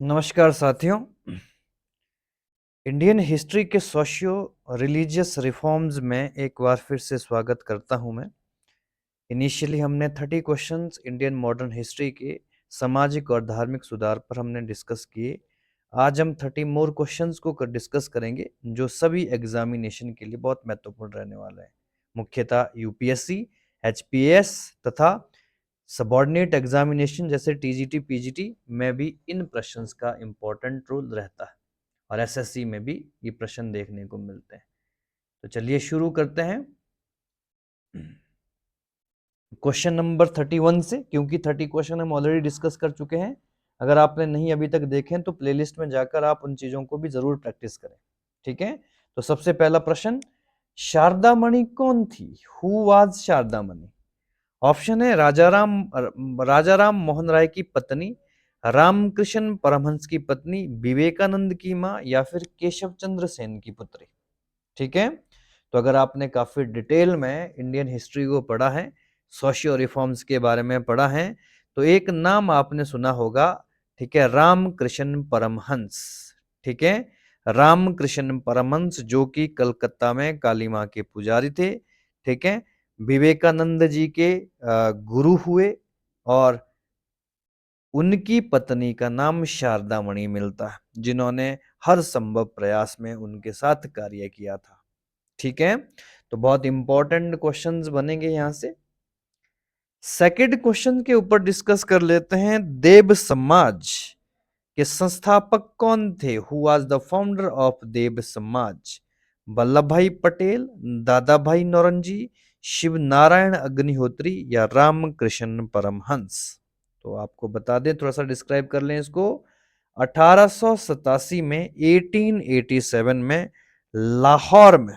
नमस्कार साथियों। Indian history के सोशियो रिलीजियस रिफॉर्म्स में एक बार फिर से स्वागत करता हूं मैं। इनिशियली हमने 30 क्वेश्चंस इंडियन मॉडर्न हिस्ट्री के सामाजिक और धार्मिक सुधार पर हमने डिस्कस किए। आज हम 30 मोर क्वेश्चंस को डिस्कस करेंगे जो सभी एग्जामिनेशन के लिए बहुत महत्वपूर्ण रहने वाले हैं, मुख्यतः यूपीएससी, एचपीएस तथा सबॉर्डिनेट एग्जामिनेशन जैसे टीजीटी, पीजीटी में भी इन प्रश्नों का इंपॉर्टेंट रोल रहता है और एसएससी में भी ये प्रश्न देखने को मिलते हैं। तो चलिए शुरू करते हैं क्वेश्चन नंबर 31 से, क्योंकि 30 क्वेश्चन हम ऑलरेडी डिस्कस कर चुके हैं। अगर आपने नहीं अभी तक देखे तो प्लेलिस्ट में जाकर आप उन चीजों को भी जरूर प्रैक्टिस करें, ठीक है। तो सबसे पहला प्रश्न, शारदा मणि कौन थी? Who was Sharada Mani? Option है राजाराम मोहन राय की पत्नी, रामकृष्ण परमहंस की पत्नी, विवेकानंद की मां या फिर केशव चंद्र सेन की पुत्री, ठीक है। तो अगर आपने काफी डिटेल में इंडियन हिस्ट्री को पढ़ा है, सोशियो रिफॉर्म्स के बारे में पढ़ा है, तो एक नाम आपने सुना होगा, ठीक है, रामकृष्ण परमहंस, ठीक है। रामकृष्ण परमहंस जो कि कलकत्ता में काली मां के पुजारी थे, ठीक है। विवेकानंद जी के गुरु हुए और उनकी पत्नी का नाम शारदा मणि मिलता है, जिन्होंने हर संभव प्रयास में उनके साथ कार्य किया था, ठीक है। तो बहुत इंपॉर्टेंट क्वेश्चंस बनेंगे यहां से। सेकंड क्वेश्चन के ऊपर डिस्कस कर लेते हैं, देव समाज के संस्थापक कौन थे? Who was the founder of Dev Samaj? Vallabh भाई पटेल, दादा भाई नौरोजी, शिव नारायण अग्निहोत्री या रामकृष्ण परमहंस? तो आपको बता दें, थोड़ा सा डिस्क्राइब कर लें इसको। 1887 में, 1887 में लाहौर में,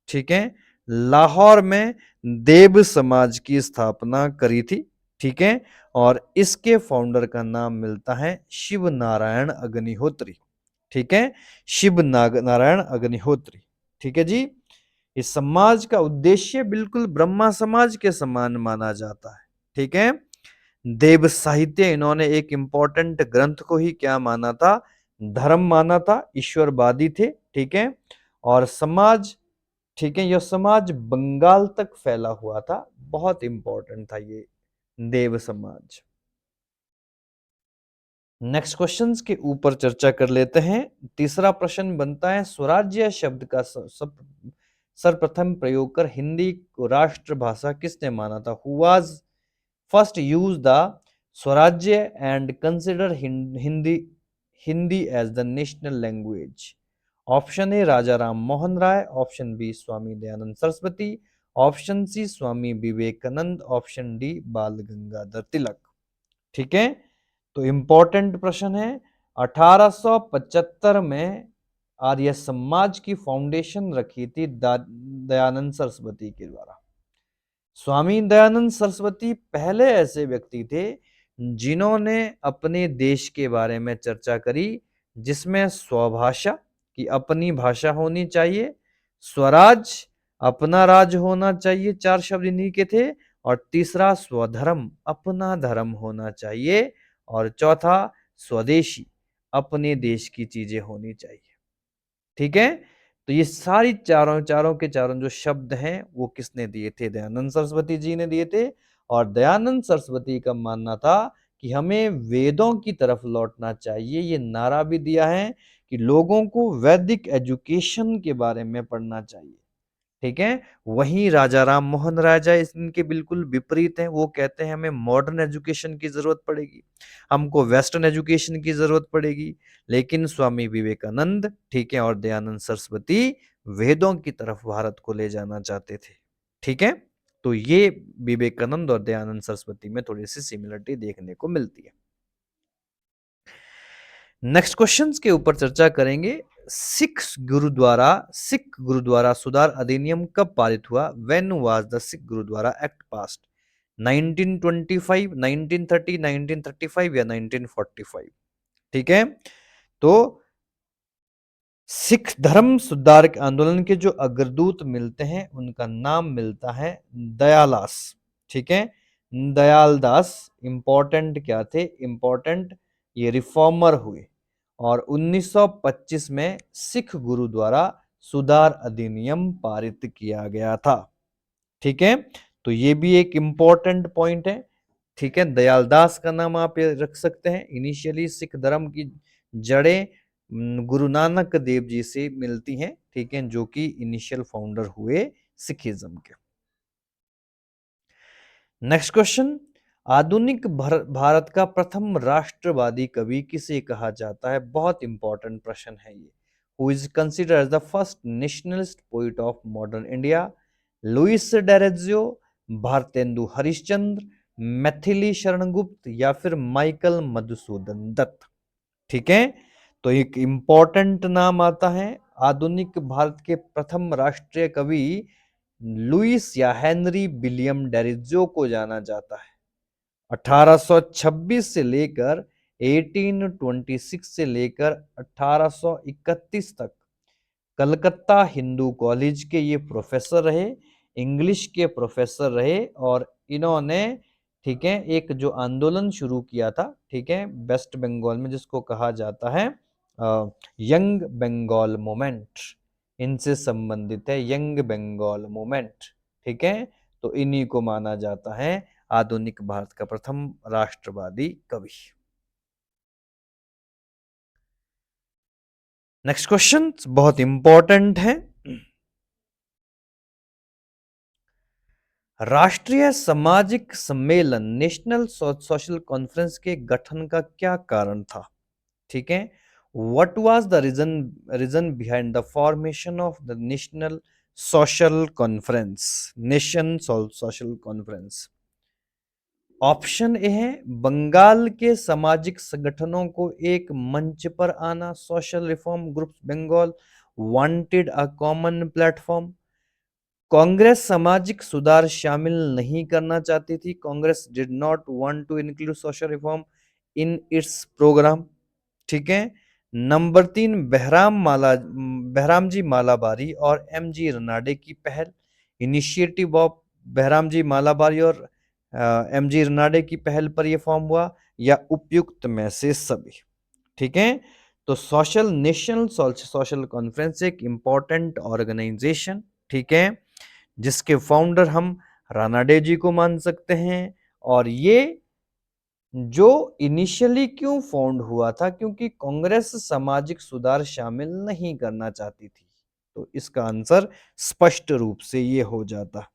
ठीक है, लाहौर में देव समाज की स्थापना करी थी, ठीक है। और इसके फाउंडर का नाम मिलता है शिव नारायण अग्निहोत्री, ठीक है, शिव नारायण अग्निहोत्री, ठीक है जी। इस समाज का उद्देश्य बिल्कुल ब्रह्मा समाज के समान माना जाता है, ठीक है। देव साहित्य, इन्होंने एक इंपॉर्टेंट ग्रंथ को ही क्या माना था? धर्म माना था, ईश्वरवादी थे, ठीक है। और समाज, ठीक है, यह समाज बंगाल तक फैला हुआ था, बहुत इंपॉर्टेंट था ये देव समाज। नेक्स्ट क्वेश्चंस के ऊपर चर्चा कर लेते हैं। तीसरा प्रश्न बनता है, स्वराज्य शब्द का सर्वप्रथम प्रयोग कर हिंदी को राष्ट्रभाषा किसने माना था? Who was first use the Swarajya and consider Hindi as the national language? Option A Raja Ram Mohan Roy, option B Swami Dayanand Saraswati, option C Swami Vivekananda, option D Bal Gangadhar तिलक, ठीक है। तो इंपॉर्टेंट प्रश्न है। 1875 में आर्य समाज की फाउंडेशन रखी थी दयानंद सरस्वती के द्वारा। स्वामी दयानंद सरस्वती पहले ऐसे व्यक्ति थे जिन्होंने अपने देश के बारे में चर्चा करी, जिसमें स्वभाषा की अपनी भाषा होनी चाहिए, स्वराज अपना राज होना चाहिए, 4 शब्द इन्हीं के थे, और तीसरा स्वधर्म अपना धर्म होना चाहिए, और चौथा स्वदेशी अपने देश की चीजें होनी चाहिए, ठीक है। तो ये सारी चारों चारों के चारों जो शब्द हैं वो किसने दिए थे? दयानंद सरस्वती जी ने दिए थे। और दयानंद सरस्वती का मानना था कि हमें वेदों की तरफ लौटना चाहिए, ये नारा भी दिया है कि लोगों को वैदिक एजुकेशन के बारे में पढ़ना चाहिए, ठीक है। वहीं राजा राम मोहन राय इनके बिल्कुल विपरीत हैं, वो कहते हैं हमें मॉडर्न एजुकेशन की जरूरत पड़ेगी, हमको वेस्टर्न एजुकेशन की जरूरत पड़ेगी। लेकिन स्वामी विवेकानंद, ठीक है, और दयानंद सरस्वती वेदों की तरफ भारत को ले जाना चाहते थे, ठीक है। तो ये विवेकानंद और दयानंद सरस्वती में थोड़ी सी सिमिलरिटी देखने को मिलती है। नेक्स्ट क्वेश्चंस के ऊपर चर्चा करेंगे। सिख गुरुद्वारा सुधार अधिनियम कब पारित हुआ? When was the Sikh gurdwara act passed? 1925, 1930, 1935 या 1945, ठीक है। तो सिख धर्म सुधार आंदोलन के जो अग्रदूत मिलते हैं उनका नाम मिलता है दयालास, ठीक है। दयाल दास इंपॉर्टेंट क्या थे? इंपॉर्टेंट ये रिफॉर्मर हुए, और 1925 में सिख गुरु द्वारा सुधार अधिनियम पारित किया गया था। ठीक है, तो ये भी एक इंपॉर्टेंट पॉइंट है। ठीक है, दयालदास का नाम आप ये रख सकते हैं। इनिशियली सिख धर्म की जड़ें गुरु नानक देव जी से मिलती हैं। ठीक है, जो कि इनिशियल फाउंडर हुए सिखिज्म के। नेक्स्ट क्वेश्चन, आधुनिक भारत का प्रथम राष्ट्रवादी कवि किसे कहा जाता है? बहुत इंपॉर्टेंट प्रश्न है ये। Who is considered as the first nationalist poet of modern India? Louis Derozio, Bharatendu Harishchandra, Maithili Sharan Gupt या फिर माइकल मधुसूदन दत्त? ठीक है, तो एक इंपॉर्टेंट नाम आता है। आधुनिक भारत के प्रथम राष्ट्रीय कवि लुइस या हेनरी विलियम डेरिजियो को जाना जाता है। 1826 से लेकर 1826 से लेकर 1831 तक कलकत्ता हिंदू कॉलेज के ये प्रोफेसर रहे, इंग्लिश के प्रोफेसर रहे। और इन्होंने, ठीक है, एक जो आंदोलन शुरू किया था, ठीक है, वेस्ट बंगाल में, जिसको कहा जाता है यंग बंगाल मूवमेंट, इनसे संबंधित है यंग बंगाल मूवमेंट। ठीक है, तो इन्हीं को माना जाता है आधुनिक भारत का प्रथम राष्ट्रवादी कवि। नेक्स्ट क्वेश्चन बहुत इंपॉर्टेंट है। राष्ट्रीय सामाजिक सम्मेलन नेशनल सोशल कॉन्फ्रेंस के गठन का क्या कारण था? ठीक है, what was the reason behind the formation of the national social conference, nation social conference? Option A है बंगाल के सामाजिक संगठनों को एक मंच पर आना, social reform groups Bengal wanted a common platform. Congress सामाजिक सुधार शामिल नहीं करना चाहती थी, Congress did not want to include social reform in its program. ठीक है, नंबर 3 बहराम जी मालाबारी और एम जी रनाडे की पहल, इनिशिएटिव ऑफ बहराम जी मालाबारी और एम जी रनाडे की पहल पर यह फॉर्म हुआ, या उपयुक्त में से सभी। ठीक है, तो नेशनल सोशल कॉन्फ्रेंस एक इंपॉर्टेंट ऑर्गेनाइजेशन, ठीक है, जिसके फाउंडर हम रानाडे जी को मान सकते हैं। और ये जो इनिशियली क्यों फाउंड हुआ था, क्योंकि कांग्रेस सामाजिक सुधार शामिल नहीं करना चाहती थी। तो इसका आंसर स्पष्ट रूप से ये हो जाता।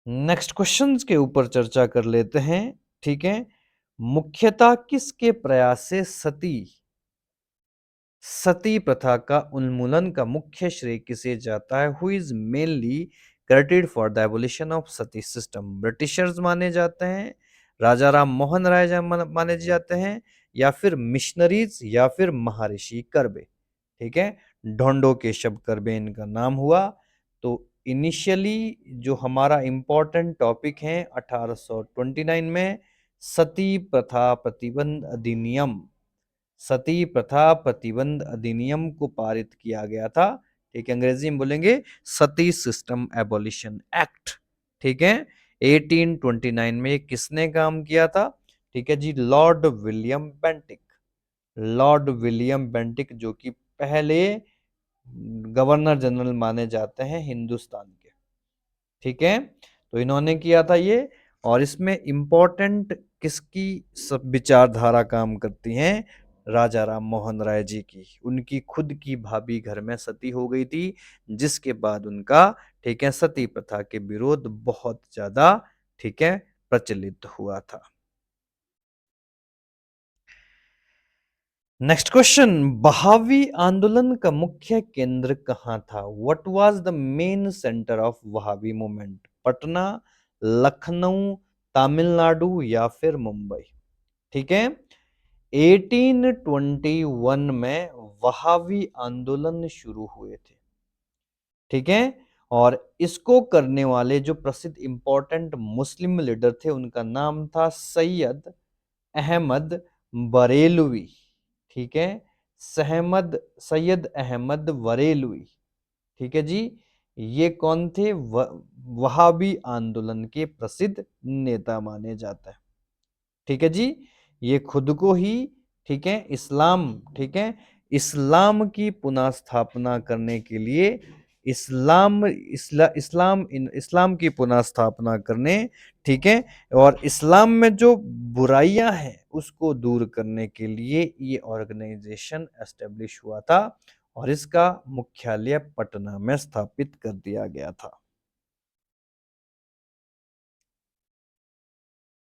नेक्स्ट क्वेश्चंस के ऊपर चर्चा कर लेते हैं। ठीक है, मुख्यतः किसके प्रयास से सती प्रथा का उन्मूलन का मुख्य श्रेय किसे जाता है? Who is mainly credited for the abolition of Sati system? Britishers माने जाते हैं, राजा राम मोहन राय माने जाते हैं, या फिर मिशनरीज, या फिर महर्षि कर्बे। ठीक है, ढोंडो केशव कर्बे इनका नाम हुआ। तो इनिशियली जो हमारा इंपॉर्टेंट टॉपिक है 1829 में सती प्रथा प्रतिबंध अधिनियम, सती प्रथा प्रतिबंध अधिनियम को पारित किया गया था। ठीक है, अंग्रेजी में बोलेंगे सती सिस्टम एबॉलिशन एक्ट। ठीक है, 1829 में किसने काम किया था? ठीक है जी, Lord William Bentinck. Lord William Bentinck जो कि पहले गवर्नर जनरल माने जाते हैं हिंदुस्तान के। ठीक है, तो इन्होंने किया था ये। और इसमें इंपॉर्टेंट किसकी सब विचारधारा काम करती हैं? राजा राम मोहन राय जी की। उनकी खुद की भाभी घर में सती हो गई थी, जिसके बाद उनका, ठीक है, सती प्रथा के विरोध बहुत ज्यादा, ठीक है, प्रचलित हुआ था। नेक्स्ट क्वेश्चन, बहावी आंदोलन का मुख्य केंद्र कहां था? What was the main centre of Wahhabi movement? Patna, Lucknow, Tamil Nadu या फिर मुंबई? ठीक है, 1821 में वहाबी आंदोलन शुरू हुए थे। ठीक है, और इसको करने वाले जो प्रसिद्ध इंपॉर्टेंट मुस्लिम लीडर थे, उनका नाम था सैयद अहमद बरेलवी। ठीक है, सैयद अहमद बरेलवी। ठीक है जी, ये कौन थे? वहाबी आंदोलन के प्रसिद्ध नेता माने जाते हैं। ठीक है जी, ये खुद को ही, ठीक है, इस्लाम, ठीक है, इस्लाम की पुनः स्थापना करने के लिए, इस्लाम की पुनः स्थापना करने, ठीक है, और इस्लाम में जो बुराइयां हैं उसको दूर करने के लिए ये ऑर्गेनाइजेशन एस्टेब्लिश हुआ था और इसका मुख्यालय पटना में स्थापित कर दिया गया था।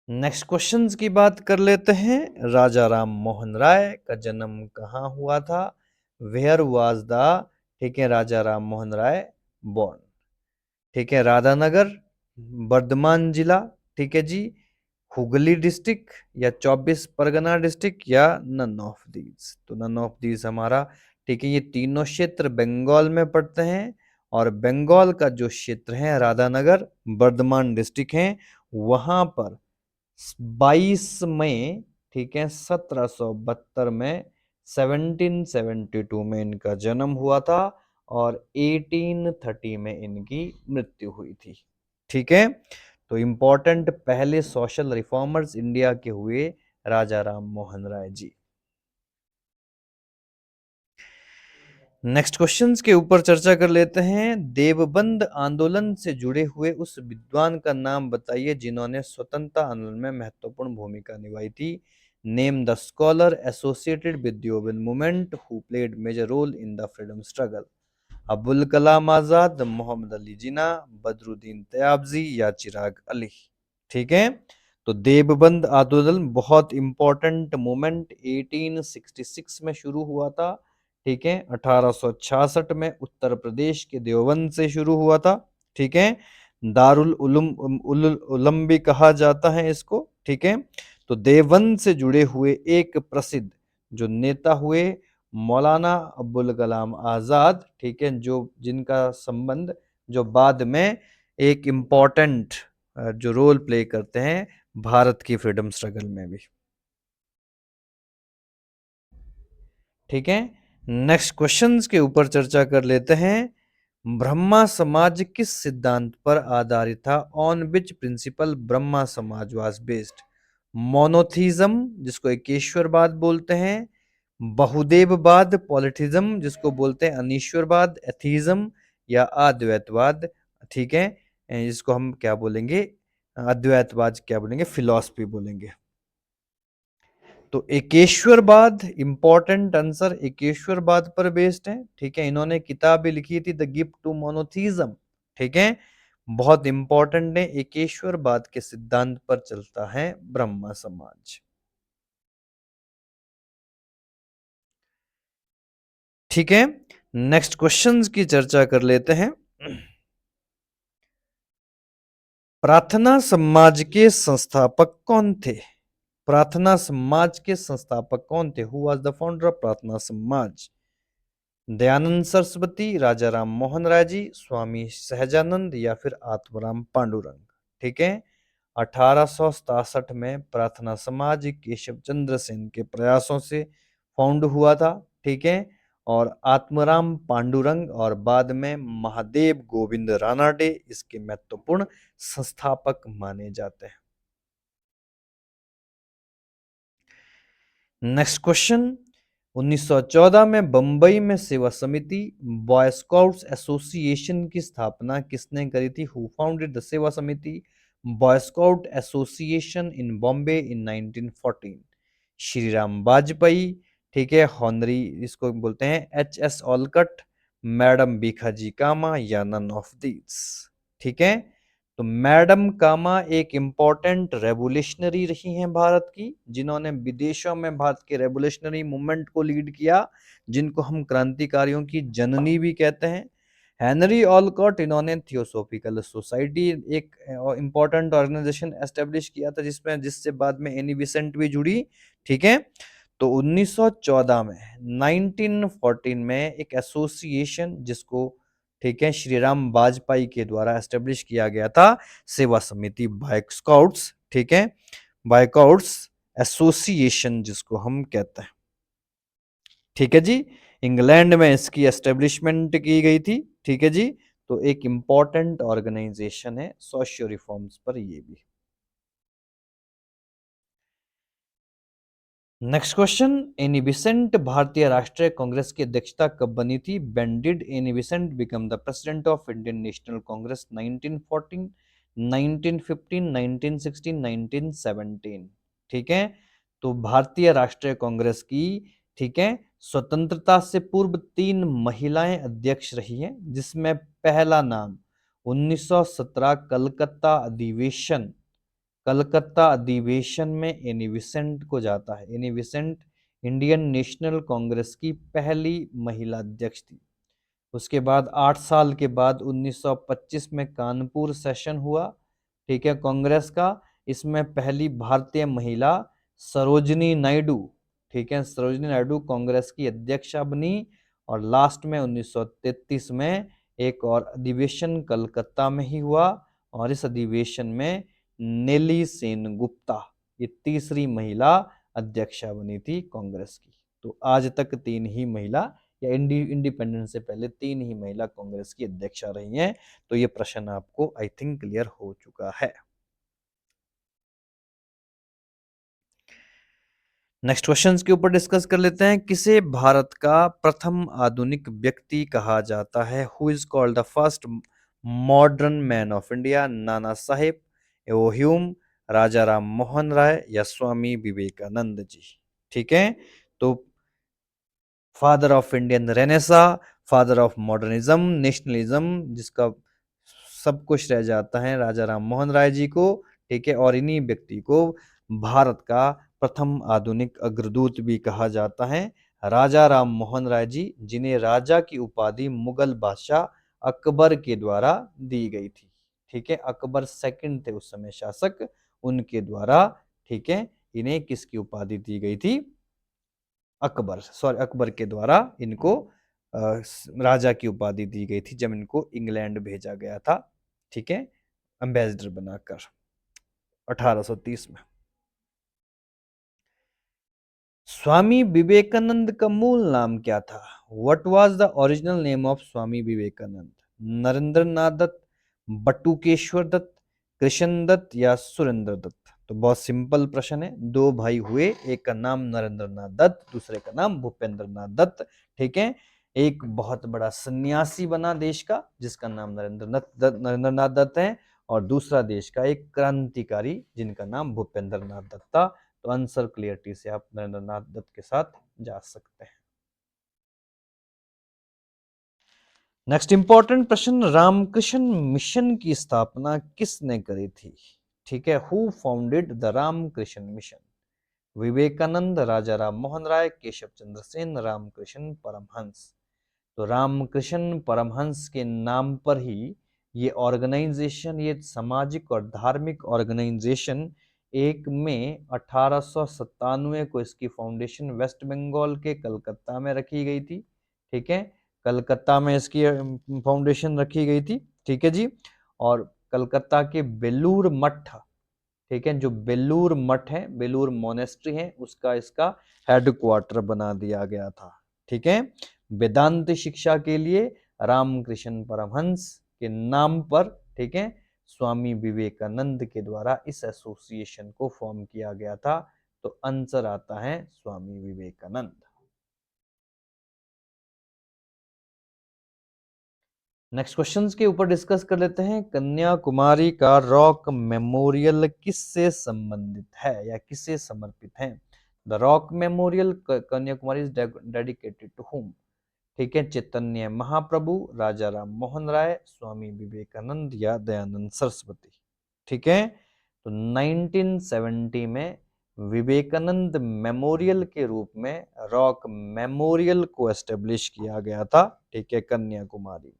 नेक्स्ट क्वेश्चंस की बात कर लेते हैं। राजा राम मोहन राय का जन्म कहाँ हुआ था? वेयर वाज द, ठीक है, राजा राम मोहन राय बॉर्न? ठीक है, राधानगर, बर्धमान जिला, ठीक है जी, हुगली डिस्ट्रिक्ट या 24 परगना डिस्ट्रिक्ट या नन ऑफ दीज? तो नन ऑफ दीज हमारा, ठीक है, ये तीनों क्षेत्र बंगाल में पड़ते हैं और बंगाल का जो क्षेत्र है राधानगर बर्धमान डिस्ट्रिक्ट है, वहां पर 22 मई, ठीक है, 1772 में, 1772 में इनका जन्म हुआ था और 1830 में इनकी मृत्यु हुई थी। ठीक है, तो इंपॉर्टेंट पहले सोशल रिफॉर्मर्स इंडिया के हुए राजा राम मोहन राय जी। नेक्स्ट क्वेश्चंस के ऊपर चर्चा कर लेते हैं। देवबंद आंदोलन से जुड़े हुए उस विद्वान का नाम बताइए जिन्होंने स्वतंत्रता आंदोलन में महत्वपूर्ण भूमिका निभाई थी। Name the scholar associated with the open movement who played major role in the freedom struggle. Abul Kalam Azad, Mohammad Ali Jinnah, Badruddin Tyabji या चिराग अली। ठीक है, तो देवबंद आंदोलन बहुत इंपॉर्टेंट मूवमेंट 1866 में शुरू हुआ था। ठीक है, 1866 में उत्तर प्रदेश के देवबंद से शुरू हुआ था। ठीक है, दारुल उलूम भी कहा जाता है इसको। ठीक है, तो देवबंद से जुड़े हुए एक प्रसिद्ध जो नेता हुए मौलाना अबुल कलाम आजाद, ठीक है, जो जिनका संबंध जो बाद में एक इम्पॉर्टेंट जो रोल प्ले करते हैं भारत की फ्रीडम स्ट्रगल में भी। ठीक है, नेक्स्ट क्वेश्चंस के ऊपर चर्चा कर लेते हैं। ब्रह्मा समाज किस सिद्धांत पर आधारित था? On which principle Brahma Samaj was based? Monotheism जिसको एकेश्वरवाद बोलते हैं, बहुदेववाद पॉलिथिज्म जिसको बोलते हैं अनीश्वरवाद एथीज्म, या अद्वैतवाद, ठीक है, जिसको हम क्या बोलेंगे, अद्वैतवाद क्या बोलेंगे, फिलॉसफी बोलेंगे। तो एकेश्वरवाद इंपॉर्टेंट आंसर एकेश्वरवाद पर बेस्ड है। ठीक है, इन्होंने किताब भी लिखी थी द गिफ्ट टू मोनोथीज्म। ठीक है, बहुत इंपॉर्टेंट है, एकेश्वरवाद के सिद्धांत पर चलता है ब्रह्मा समाज। ठीक है, नेक्स्ट क्वेश्चंस की चर्चा कर लेते हैं। प्रार्थना समाज के संस्थापक कौन थे? प्रार्थना समाज के संस्थापक कौन थे? Who was the founder of प्रार्थना समाज? दयानंद सरस्वती, राजा राम मोहन राय जी, स्वामी सहजानंद या फिर आत्माराम पांडुरंग। ठीक है, 1867 में प्रार्थना समाज केशव चंद्र सेन के प्रयासों से फाउंड हुआ था। ठीक है, और आत्माराम पांडुरंग और बाद में महादेव गोविंद रानाडे इसके महत्वपूर्ण संस्थापक माने जाते हैं। नेक्स्ट क्वेश्चन, 1914 में बंबई में सेवा समिति बॉय स्काउट्स एसोसिएशन की स्थापना किसने करी थी? हु फाउंडेड द सेवा समिति boy scout association in Bombay इन 1914? श्री राम वाजपेयी, ठीक है, हॉनरी इसको बोलते हैं एच.एस. ऑलकट, मैडम भीखाजी कामा या नन ऑफ दीज? ठीक है, तो मैडम कामा एक इंपॉर्टेंट रेवोल्यूशनरी रही हैं भारत की, जिन्होंने विदेशों में भारत के रेवोल्यूशनरी मूवमेंट को लीड किया, जिनको हम क्रांतिकारियों की जननी भी कहते हैं। हेनरी ऑलकॉट, इन्होंने थियोसॉफिकल सोसाइटी एक इंपॉर्टेंट ऑर्गेनाइजेशन एस्टेब्लिश किया था जिसमें जिससे बाद में एनी बिसेंट भी जुड़ी। ठीक है, तो 1914 में 1914 में एक एसोसिएशन जिसको, ठीक है, श्री राम वाजपेयी के द्वारा एस्टेब्लिश किया गया था, सेवा समिति बाय स्काउट्स। ठीक है, बाय स्काउट्स एसोसिएशन जिसको हम कहते हैं। ठीक है जी, इंग्लैंड में इसकी एस्टेब्लिशमेंट की गई थी। ठीक है जी, तो एक इंपॉर्टेंट ऑर्गेनाइजेशन है सोशियो रिफॉर्म्स पर ये भी। नेक्स्ट क्वेश्चन, एनी बेसेंट भारतीय राष्ट्रीय कांग्रेस की अध्यक्षता कब बनी थी? When did Annie Besant become the president of Indian national Congress? 1914, 1915, 1916, 1917? ठीक है, तो भारतीय राष्ट्रीय कांग्रेस की, ठीक है, स्वतंत्रता से पूर्व 3 महिलाएं अध्यक्ष रही हैं, जिसमें पहला नाम 1917 कलकत्ता अधिवेशन में एनी बेसेंट को जाता है। Annie Besant Indian national Congress की पहली महिला अध्यक्ष थी। उसके बाद 8 साल के बाद 1925 में कानपुर सेशन हुआ, ठीक है, कांग्रेस का। इसमें पहली भारतीय महिला सरोजिनी नायडू, ठीक है, सरोजिनी नायडू कांग्रेस की अध्यक्षा बनी। और लास्ट में 1933 में एक और अधिवेशन कलकत्ता में ही हुआ, और इस अधिवेशन में नेली सेन गुप्ता, ये तीसरी महिला अध्यक्षा बनी थी कांग्रेस की। तो आज तक 3 ही महिला, या इंडिपेंडेंस से पहले 3 ही महिला कांग्रेस की अध्यक्षा रही हैं। तो ये प्रश्न आपको आई थिंक क्लियर हो चुका है। नेक्स्ट क्वेश्चंस के ऊपर डिस्कस कर लेते हैं। किसे भारत का प्रथम आधुनिक व्यक्ति कहा जाता है? Who is called the first modern man of India? Nana Saheb, Hume, राजा राम मोहन राय, या स्वामी विवेकानंद जी? ठीक है, तो father of Indian Renaissance, father of modernism, nationalism, जिसका सब कुछ रह जाता है राजा राम मोहन राय जी को, ठीक है, और इन्हीं व्यक्ति को भारत का प्रथम आधुनिक अग्रदूत भी कहा जाता है। राजा राम मोहन राय जी, जिन्हें राजा की उपाधि मुगल बादशाह अकबर के द्वारा दी गई थी, ठीक है, अकबर सेकंड थे उस समय शासक, उनके द्वारा, ठीक है, इन्हें किसकी उपाधि दी गई थी? अकबर के द्वारा इनको राजा की उपाधि दी गई थी, जब इनको इंग्लैंड भेजा गया था, ठीक है, एम्बेसडर बनाकर 1830 में। स्वामी विवेकानंद का मूल नाम क्या था? What was the original name of Swami Vivekananda? Narendranath Dutt, Batukeshwar Dutt, Krishna Dutt, या सुरेंद्र दत्त? तो बहुत सिंपल प्रश्न है। 2 भाई हुए, एक का नाम नरेंद्रनाथ दत्त, दूसरे का नाम भूपेंद्र नाथ दत्त, ठीक है। एक बहुत बड़ा सन्यासी बना देश का, जिसका नाम नरेंद्रनाथ दत्त है, और दूसरा देश का एक क्रांतिकारी, जिनका नाम भूपेंद्र नाथ दत्त था। तो आंसर क्लियरिटी से आप नरेंद्रनाथ दत्त के साथ जा सकते हैं। नेक्स्ट इंपॉर्टेंट प्रश्न, रामकृष्ण मिशन की स्थापना किसने करी थी? ठीक है, who founded the Ramakrishna Mission? Vivekananda, Raja Ram Mohan Roy, Keshav Chandra Sen, Ramakrishna Paramhansa? तो रामकृष्ण परमहंस के नाम पर ही ये ऑर्गेनाइजेशन, ये सामाजिक और धार्मिक ऑर्गेनाइजेशन 1 मई 1897 को इसकी फाउंडेशन वेस्ट बंगाल के कलकत्ता में रखी गई थी, ठीक है, कलकत्ता में इसकी फाउंडेशन रखी गई थी, ठीक है जी। और कलकत्ता के बेलूर मठ, ठीक है, जो बेलूर मठ है, बेलूर मोनेस्ट्री है, उसका इसका हेडक्वार्टर बना दिया गया था, ठीक है। वेदांत शिक्षा के लिए रामकृष्ण परमहंस के नाम पर, ठीक है, स्वामी विवेकानंद के द्वारा इस एसोसिएशन को फॉर्म किया गया था। तो आंसर आता है स्वामी विवेकानंद। नेक्स्ट क्वेश्चंस के ऊपर डिस्कस कर लेते हैं। कन्याकुमारी का रॉक मेमोरियल किससे संबंधित है या किसे समर्पित है? The rock memorial Kanyakumari is dedicated to whom? ठीक है, चैतन्य महाप्रभु, राजा राम मोहन राय, स्वामी विवेकानंद, या दयानंद सरस्वती? ठीक है, तो 1970 में विवेकानंद मेमोरियल के रूप में रॉक मेमोरियल को एस्टेब्लिश किया गया था, ठीक है, कन्याकुमारी में।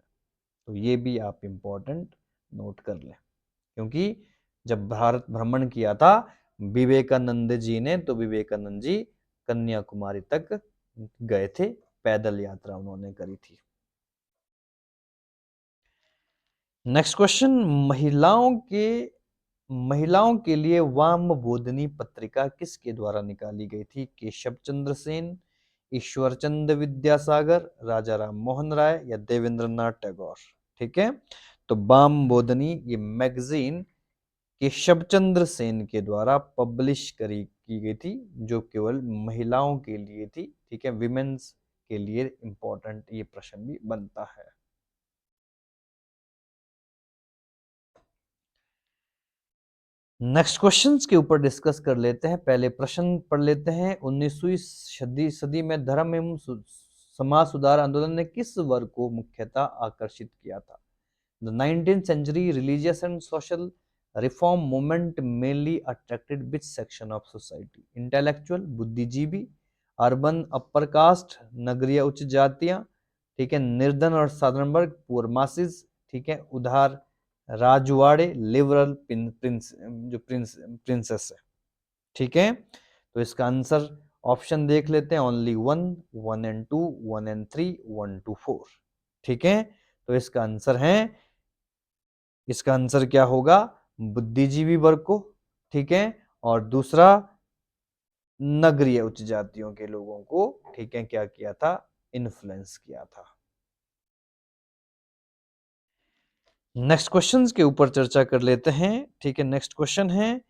तो ये भी आप इंपॉर्टेंट नोट कर लें, क्योंकि जब भारत भ्रमण किया था विवेकानंद जी ने, तो विवेकानंद जी कन्याकुमारी तक गए थे, पैदल यात्रा उन्होंने करी थी। नेक्स्ट क्वेश्चन, महिलाओं के लिए वाम बोधनी पत्रिका किसके द्वारा निकाली गई थी? केशव चंद्र सेन, ईश्वर चंद्र विद्यासागर, राजा राम मोहन राय, या देवेंद्रनाथ टैगोर? ठीक है, तो वाम बोधनी ये मैगजीन केशव चंद्र सेन के द्वारा पब्लिश की गई थी, जो केवल महिलाओं के लिए थी। ठीक है, विमेन्स के लिए इंपॉर्टेंट ये प्रश्न भी बनता है। नेक्स्ट क्वेश्चंस के ऊपर डिस्कस कर लेते हैं। पहले प्रश्न पढ़ लेते हैं। 19वीं सदी में धर्म एवं समाज सुधार आंदोलन ने किस वर्ग को मुख्यतः आकर्षित किया था? The 19th century religious and social reform movement mainly attracted which section of society? Intellectual, बुद्धिजीवी, अर्बन अपर कास्ट, नगरीय उच्च जातियां, ठीक है, निर्धन और साधारण वर्ग, पुअर मासेस, ठीक है, उधार राजवाड़े, लिबरल प्रिंसेस है। ठीक है, तो इसका आंसर ऑप्शन देख लेते हैं। Only 1, 1 and 2, 1 and 3, 1 to 4। ठीक है, तो इसका आंसर क्या होगा? बुद्धिजीवी वर्ग को। ठीक है, और दूसरा नगरीय उच्च जातियों के लोगों को, ठीक है, क्या किया था? इन्फ्लुएंस किया था। नेक्स्ट क्वेश्चंस के ऊपर चर्चा कर लेते हैं। ठीक है, नेक्स्ट क्वेश्चन है,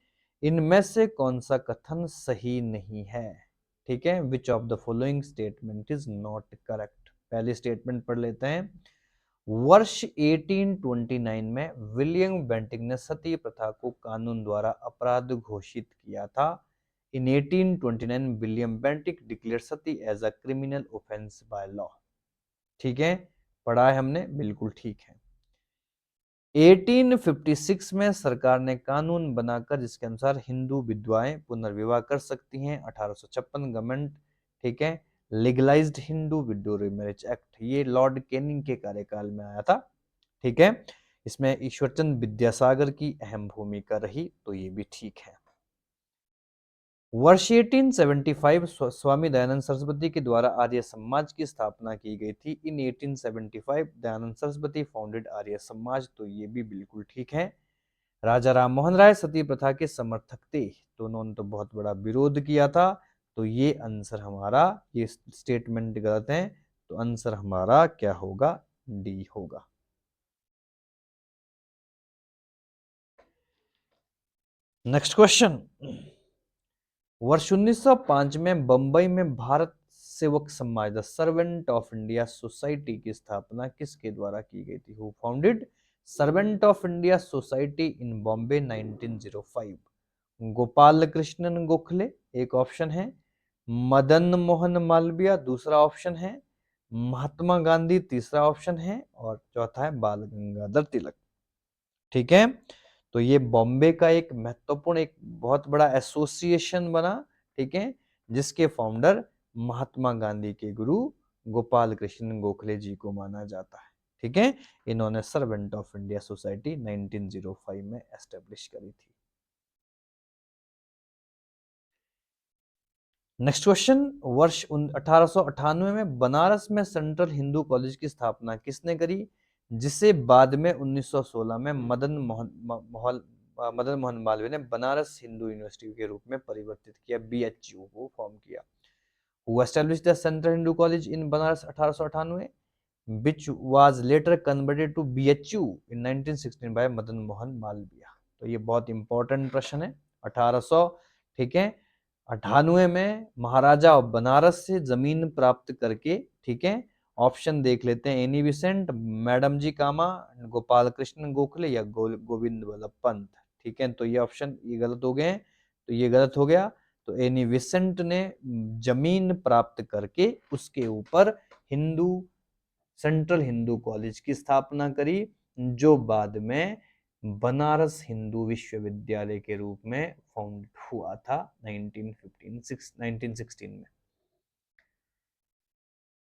इनमें से कौन सा कथन सही नहीं है? ठीक है, विच of the following statement is not correct? पहली स्टेटमेंट पढ़ लेते हैं। वर्ष 1829 में विलियम बेंटिक ने सती प्रथा को कानून द्वारा अपराध घोषित किया था। In 1829 William Bentinck declare sati as a criminal offence by law. ठीक है, पढ़ा है हमने, बिल्कुल ठीक है। 1856 में सरकार ने कानून बनाकर जिसके अनुसार हिंदू विधवाएं पुनर्विवाह कर सकती हैं। 1856 गवर्नमेंट, ठीक है, legalised Hindu window marriage act, ये लॉर्ड कैनिंग के कार्यकाल में आया था। ठीक है, इसमें ईश्वरचंद विद्यासागर की अहम भूमिका रही, तो ये भी ठीक है। वर्ष 1875 स्वामी दयानंद सरस्वती के द्वारा आर्य समाज की स्थापना की गई थी। इन 1875 दयानंद सरस्वती फाउंडेड आर्य समाज, तो ये भी बिल्कुल ठीक है। राजा राम मोहन राय सती प्रथा के समर्थक थे, तो उन्होंने तो बहुत बड़ा विरोध किया था, तो ये आंसर हमारा, ये स्टेटमेंट गलत है, तो आंसर हमारा क्या होगा? डी होगा। नेक्स्ट क्वेश्चन, वर्ष 1905 में बंबई में भारत सेवक समाज the servant of India society की स्थापना किसके द्वारा की गई थी? Who founded servant of India society in Bombay 1905? Gopal Krishnan Gokhale एक ऑप्शन है, मदन मोहन मालवीय दूसरा ऑप्शन है, महात्मा गांधी तीसरा ऑप्शन है, और चौथा है बाल गंगाधर तिलक। ठीक है, तो ये बॉम्बे का एक महत्वपूर्ण, एक बहुत बड़ा एसोसिएशन बना, ठीक है, जिसके फाउंडर महात्मा गांधी के गुरु गोपाल कृष्ण गोखले जी को माना जाता है। ठीक है, इन्होंने सर्वेंट ऑफ इंडिया सोसाइटी 1905 में एस्टेब्लिश करी थी। नेक्स्ट क्वेश्चन, वर्ष 1898 में बनारस में सेंट्रल हिंदू कॉलेज की स्थापना किसने करी, जिसे बाद में 1916 में मदन मोहन मालवीय ने बनारस हिंदू यूनिवर्सिटी के रूप में परिवर्तित किया, BHU को फॉर्म किया। Who established the Central Hindu College in Banaras 1898, which was later converted to BHU in 1916 by Madan Mohan Malviya? तो ये बहुत इंपॉर्टेंट प्रश्न है। 1800, ठीक है, 98 में महाराजा ऑफ बनारस से जमीन प्राप्त करके, ठीक है, ऑप्शन देख लेते हैं। एनी विसेंट, मैडम जी कामा, गोपाल कृष्ण गोखले या गोविंद वल्लभ पंत। ठीक है, तो ये ऑप्शन ये गलत हो गए, तो ये गलत हो गया। तो एनी विसेंट ने जमीन प्राप्त करके उसके ऊपर सेंट्रल हिंदू कॉलेज की स्थापना करी, जो बाद में बनारस हिंदू विश्वविद्यालय के रूप में फाउंड हुआ था 1916 में।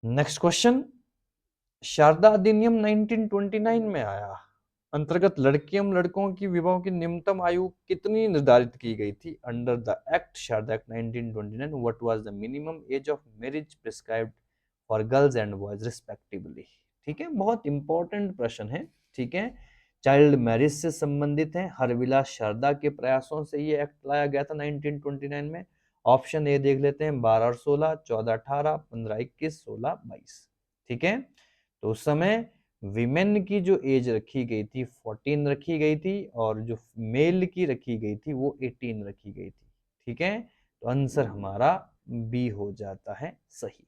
नेक्स्ट क्वेश्चन, शारदा अधिनियम 1929 में आया, अंतर्गत लड़कियों लड़कों की विवाह की न्यूनतम आयु कितनी निर्धारित की गई थी? Under the act Sarda act 1929 what was the minimum age of marriage prescribed for girls and boys respectively? ठीक है, बहुत इंपॉर्टेंट प्रश्न है। ठीक है, चाइल्ड मैरिज से संबंधित है। हरविलास शारदा के प्रयासों से ये एक्ट लाया गया था 1929 में। ऑप्शन ए देख लेते हैं, 12 और 16, 14 18, 15 21, 16 22। ठीक है, तो उस समय विमेन की जो एज रखी गई थी 14 रखी गई थी और जो मेल की रखी गई थी वो 18 रखी गई थी। ठीक है, तो आंसर हमारा बी हो जाता है सही।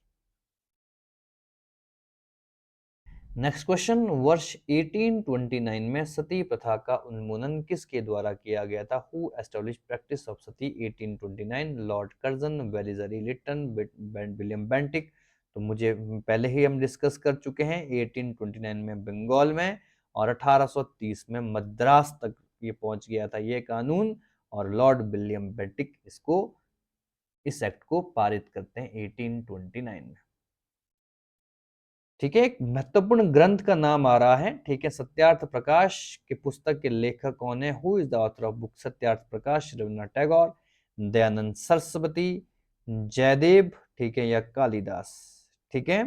नेक्स्ट क्वेश्चन, वर्ष 1829 में सती प्रथा का उन्मूलन किसके द्वारा किया गया था? Who establish practice of sati 1829? Lord Curzon, Wellesley Lytton, William Bentinck. तो मुझे पहले ही हम डिस्कस कर चुके हैं, 1829 में बंगाल में और 1830 में मद्रास तक ये पहुंच गया था ये कानून, और लॉर्ड विलियम बेंटिक इस एक्ट को पारित करते हैं 1829 में। ठीक है, एक महत्वपूर्ण ग्रंथ का नाम आ रहा है। ठीक है, सत्यार्थ प्रकाश के पुस्तक के लेखक कौन है? Who is the author of book Satyarth Prakash? Rabindranath Tagore, Dayanand Saraswati, Jaidev, ठीक है, या कालिदास। ठीक है,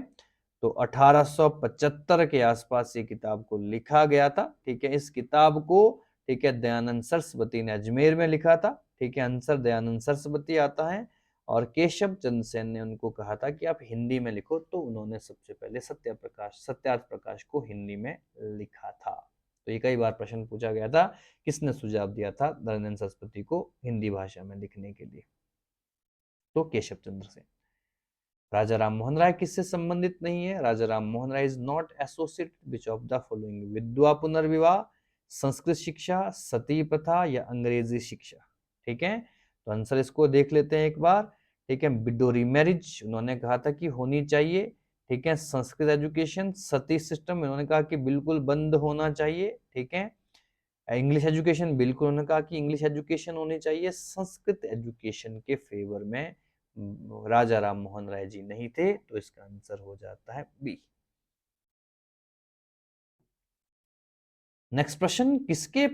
तो 1875 के आसपास ये किताब को लिखा गया था। ठीक है, इस किताब को, ठीक है, दयानंद सरस्वती ने अजमेर में लिखा था। ठीक है, आंसर दयानंद सरस्वती आता है। और केशव चंद्र सेन ने उनको कहा था कि आप हिंदी में लिखो, तो उन्होंने सबसे पहले सत्यार्थ प्रकाश को हिंदी में लिखा था। तो ये कई बार प्रश्न पूछा गया था, किसने सुझाव दिया था दयानंद सरस्वती को हिंदी भाषा में लिखने के लिए? तो केशव चंद्र सेन। राजा राम मोहन राय किससे संबंधित नहीं है? Raja Ram Mohan Roy is not associated which of the following? विधवा पुनर्विवाह, संस्कृत शिक्षा, सती प्रथा, या अंग्रेजी शिक्षा। ठीक है, तो आंसर इसको देख लेते हैं एक बार। ठीक है, विडोरी मैरिज उन्होंने कहा था कि होनी चाहिए। ठीक है, संस्कृत एजुकेशन, सती सिस्टम उन्होंने कहा कि बिल्कुल बंद होना चाहिए। ठीक है, इंग्लिश एजुकेशन बिल्कुल उन्होंने कहा कि इंग्लिश एजुकेशन होनी चाहिए। संस्कृत एजुकेशन के फेवर में राजा राम मोहन राय जी नहीं थे, तो इसका आंसर हो जाता है बी। नेक्स्ट प्रश्न, किसके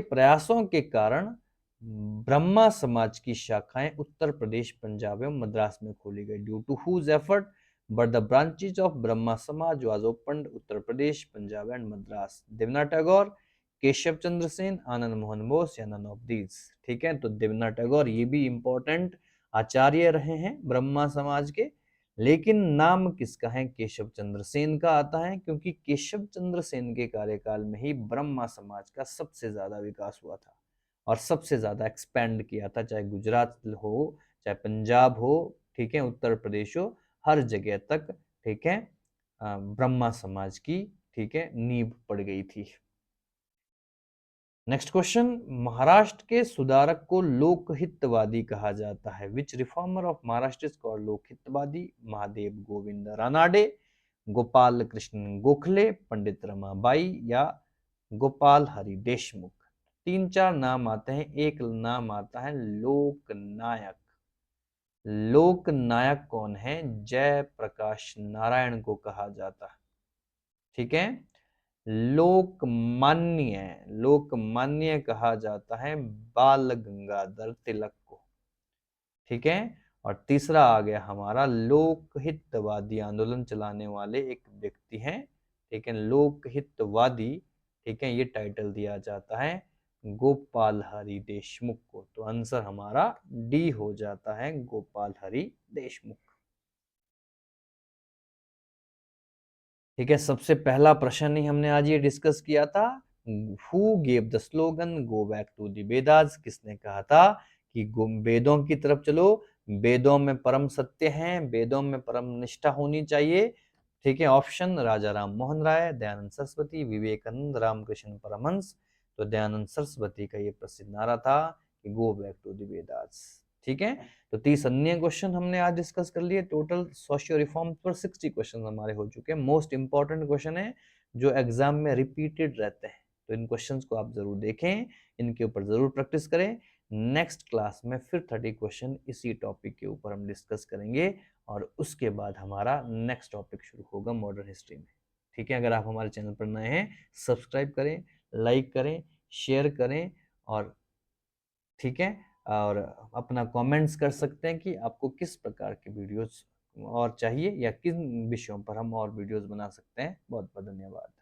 प्रयासों के कारण ब्रह्मा समाज की शाखाएं उत्तर प्रदेश, पंजाब एवं मद्रास में खोली गई? Due to whose effort but the branches of Brahmo Samaj was opened Uttar Pradesh, Punjab and Madras? Debendranath Tagore, Keshav Chandra Sen, Anand Mohan Bose, या नन ऑफ दीज? ठीक है, तो देवेंद्रनाथ टैगोर ये भी इंपॉर्टेंट आचार्य रहे हैं ब्रह्मा समाज के, लेकिन नाम किसका है? केशव चंद्र सेन का आता है, क्योंकि केशव चंद्र सेन के कार्यकाल में ही ब्रह्मा समाज का सबसे ज्यादा विकास हुआ था और सबसे ज्यादा एक्सपेंड किया था, चाहे गुजरात हो, चाहे पंजाब हो, ठीक है, उत्तर प्रदेश हो, हर जगह तक, ठीक है, ब्रह्मा समाज की, ठीक है, नींव पड़ गई थी। नेक्स्ट क्वेश्चन, महाराष्ट्र के सुधारक को लोकहितवादी कहा जाता है? Which reformer of Maharashtra is called Lokhitwadi? Mahadev Govind Ranade, Gopal Krishna Gokhale, Pandit Ramabai, या गोपाल हरि देशमुख? तीन चार नाम आते हैं, एक नाम आता है लोकनायक। लोकनायक कौन है? जयप्रकाश नारायण को कहा जाता है। ठीक है, लोकमान्य कहा जाता है बाल गंगाधर तिलक को। ठीक है, और तीसरा आ गया हमारा लोकहितवादी आंदोलन चलाने वाले एक व्यक्ति हैं। ठीक है, लोकहितवादी, ठीक है, ये टाइटल दिया जाता है गोपाल हरि देशमुख को। तो आंसर हमारा डी हो जाता है, गोपाल हरि देशमुख। ठीक है, सबसे पहला प्रश्न ही हमने आज ये डिस्कस किया था, who gave the slogan go back to the Vedas? किसने कहा था कि वेदों की तरफ चलो, वेदों में परम सत्य है, वेदों में परम निष्ठा होनी चाहिए? ठीक है, ऑप्शन राजा राम मोहन राय, दयानंद सरस्वती, विवेकानंद, रामकृष्ण परमहंस। तो दयानंद सरस्वती का ये प्रसिद्ध नारा था कि go back to the Vedas. ठीक है, तो 30 अन्य क्वेश्चन हमने आज डिस्कस कर लिए। टोटल सोशियो रिफॉर्म पर 60 क्वेश्चन हमारे हो चुके हैं। मोस्ट इंपॉर्टेंट क्वेश्चन है जो एग्जाम में रिपीटेड रहते हैं, तो इन क्वेश्चंस को आप जरूर देखें, इनके ऊपर जरूर प्रैक्टिस करें। नेक्स्ट क्लास में फिर 30 क्वेश्चन इसी टॉपिक के ऊपर हम डिस्कस करेंगे और उसके बाद हमारा नेक्स्ट टॉपिक शुरू होगा मॉडर्न हिस्ट्री में। ठीक है, अगर आप हमारे चैनल पर नए हैं, सब्सक्राइब करें, लाइक करें, शेयर करें, और ठीक है, और अपना कमेंट्स कर सकते हैं कि आपको किस प्रकार के वीडियोस और चाहिए या किन विषयों पर हम और वीडियोस बना सकते हैं। बहुत बहुत धन्यवाद।